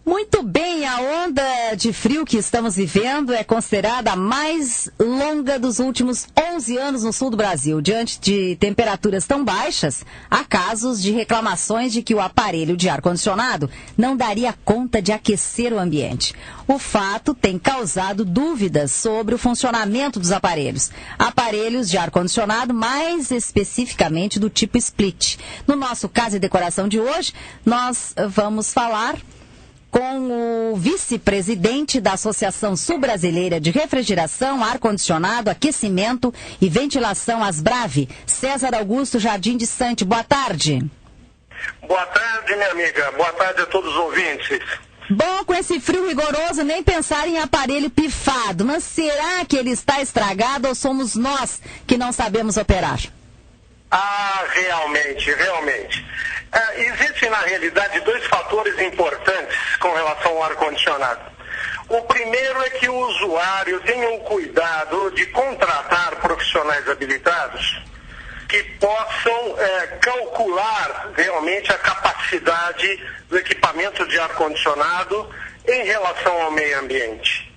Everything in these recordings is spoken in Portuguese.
Muito bem, a onda de frio que estamos vivendo é considerada a mais longa dos últimos 11 anos no sul do Brasil. Diante de temperaturas tão baixas, há casos de reclamações de que o aparelho de ar-condicionado não daria conta de aquecer o ambiente. O fato tem causado dúvidas sobre o funcionamento dos aparelhos. Aparelhos de ar-condicionado, mais especificamente do tipo split. No nosso Casa e Decoração de hoje, nós vamos falar com o vice-presidente da Associação Sul-Brasileira de Refrigeração, Ar-Condicionado, Aquecimento e Ventilação Asbrave, César Augusto Jardim de Sante. Boa tarde. Boa tarde, minha amiga. Boa tarde a todos os ouvintes. Bom, com esse frio rigoroso, nem pensar em aparelho pifado. Mas será que ele está estragado ou somos nós que não sabemos operar? Realmente. Existem, na realidade, dois fatores importantes com relação ao ar-condicionado. O primeiro é que o usuário tenha o cuidado de contratar profissionais habilitados que possam calcular realmente a capacidade do equipamento de ar-condicionado em relação ao meio ambiente.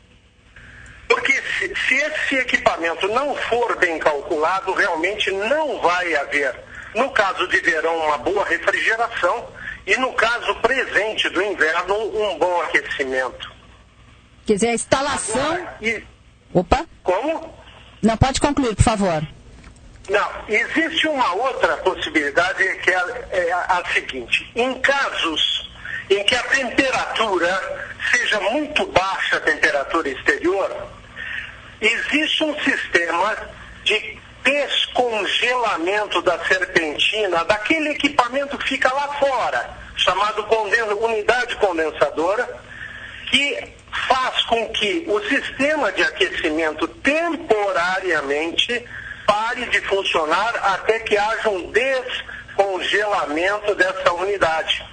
Porque se esse equipamento não for bem calculado, realmente não vai haver, no caso de verão, uma boa refrigeração e no caso presente do inverno, um bom aquecimento. Quer dizer, a instalação... Agora, Opa! Como? Não, pode concluir, por favor. Não, existe uma outra possibilidade que é a seguinte: em casos em que a temperatura seja muito baixa, a temperatura exterior, existe um sistema de descongelamento da serpentina, daquele equipamento que fica lá fora, chamado unidade condensadora, que faz com que o sistema de aquecimento temporariamente pare de funcionar até que haja um descongelamento dessa unidade.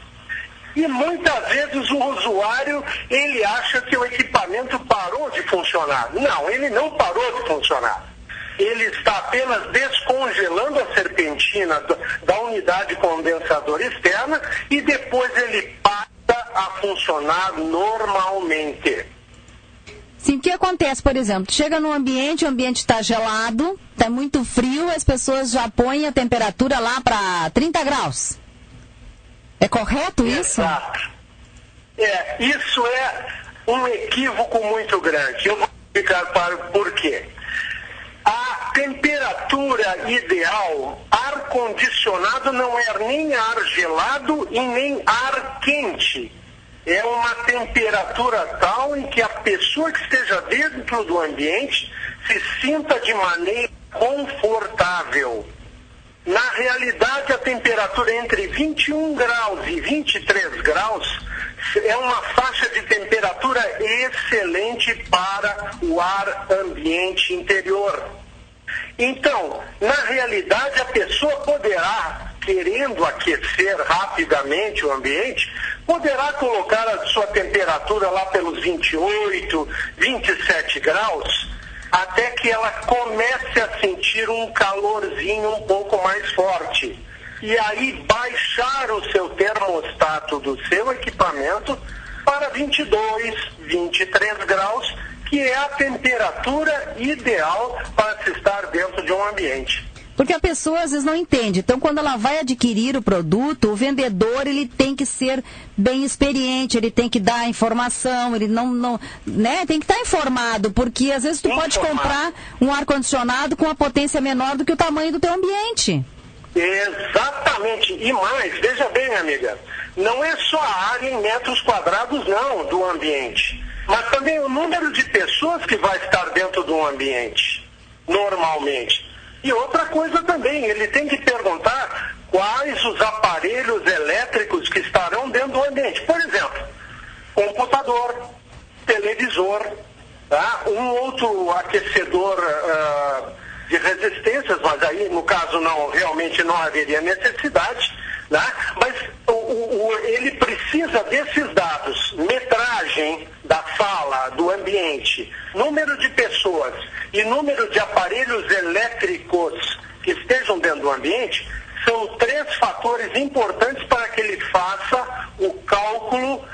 E muitas vezes o usuário, ele acha que o equipamento parou de funcionar. Não, ele não parou de funcionar. Ele está apenas descongelando a serpentina da unidade condensadora externa e depois ele passa a funcionar normalmente. Sim, o que acontece, por exemplo, chega num ambiente, o ambiente está gelado, está muito frio, as pessoas já põem a temperatura lá para 30 graus. É correto isso? Exato. Isso é um equívoco muito grande. Eu vou explicar por quê. A temperatura ideal, ar-condicionado não é nem ar gelado e nem ar quente. É uma temperatura tal em que a pessoa que esteja dentro do ambiente se sinta de maneira confortável. Na realidade, a temperatura entre 21 graus e 23 graus é uma faixa de temperatura excelente para o ar ambiente interior. Então, na realidade, a pessoa poderá, querendo aquecer rapidamente o ambiente, poderá colocar a sua temperatura lá pelos 28, 27 graus, até que ela comece a sentir um calorzinho um pouco mais forte. E aí baixar o seu termostato do seu equipamento para 22, 23 graus, que é a temperatura ideal para se estar dentro de um ambiente. Porque a pessoa às vezes não entende. Então, quando ela vai adquirir o produto, o vendedor ele tem que ser bem experiente, ele tem que dar informação, ele tem que estar informado, porque às vezes tu pode comprar um ar-condicionado com uma potência menor do que o tamanho do teu ambiente. Exatamente. E mais, veja bem, minha amiga, não é só a área em metros quadrados, não, do ambiente, mas também o número de pessoas que vai estar dentro do ambiente, normalmente. E outra coisa também, ele tem que perguntar quais os aparelhos elétricos que estarão dentro do ambiente. Por exemplo, computador, televisor, tá? Um outro aquecedor de resistências, mas aí no caso realmente não haveria necessidade, né? Mas ele precisa desses dados, metragem da sala, do ambiente, número de pessoas e número de aparelhos elétricos que estejam dentro do ambiente, são três fatores importantes para que ele faça o cálculo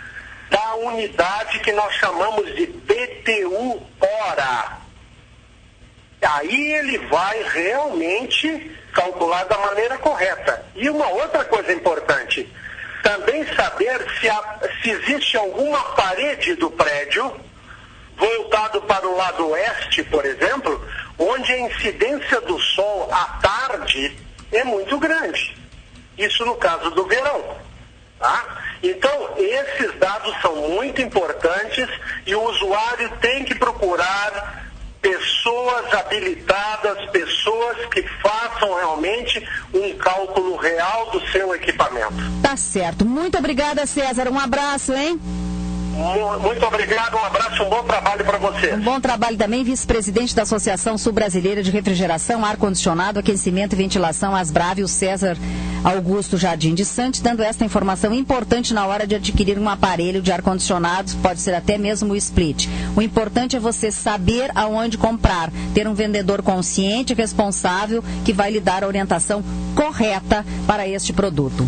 da unidade que nós chamamos de BTU hora. Aí ele vai realmente calcular da maneira correta. E uma outra coisa importante, também saber se existe alguma parede do prédio voltado para o lado oeste, por exemplo, onde a incidência do sol à tarde é muito grande. Isso no caso do verão. Tá? Então, esses dados são muito importantes e o usuário tem que procurar pessoas habilitadas, pessoas que façam realmente um cálculo real do seu equipamento. Tá certo. Muito obrigada, César. Um abraço, hein? Muito obrigado, um abraço, um bom trabalho para você. Um bom trabalho também, vice-presidente da Associação Sul-Brasileira de Refrigeração, Ar-Condicionado, Aquecimento e Ventilação, Asbrav, o César Augusto Jardim de Santos, dando esta informação importante na hora de adquirir um aparelho de ar-condicionado, pode ser até mesmo o split. O importante é você saber aonde comprar, ter um vendedor consciente e responsável que vai lhe dar a orientação correta para este produto.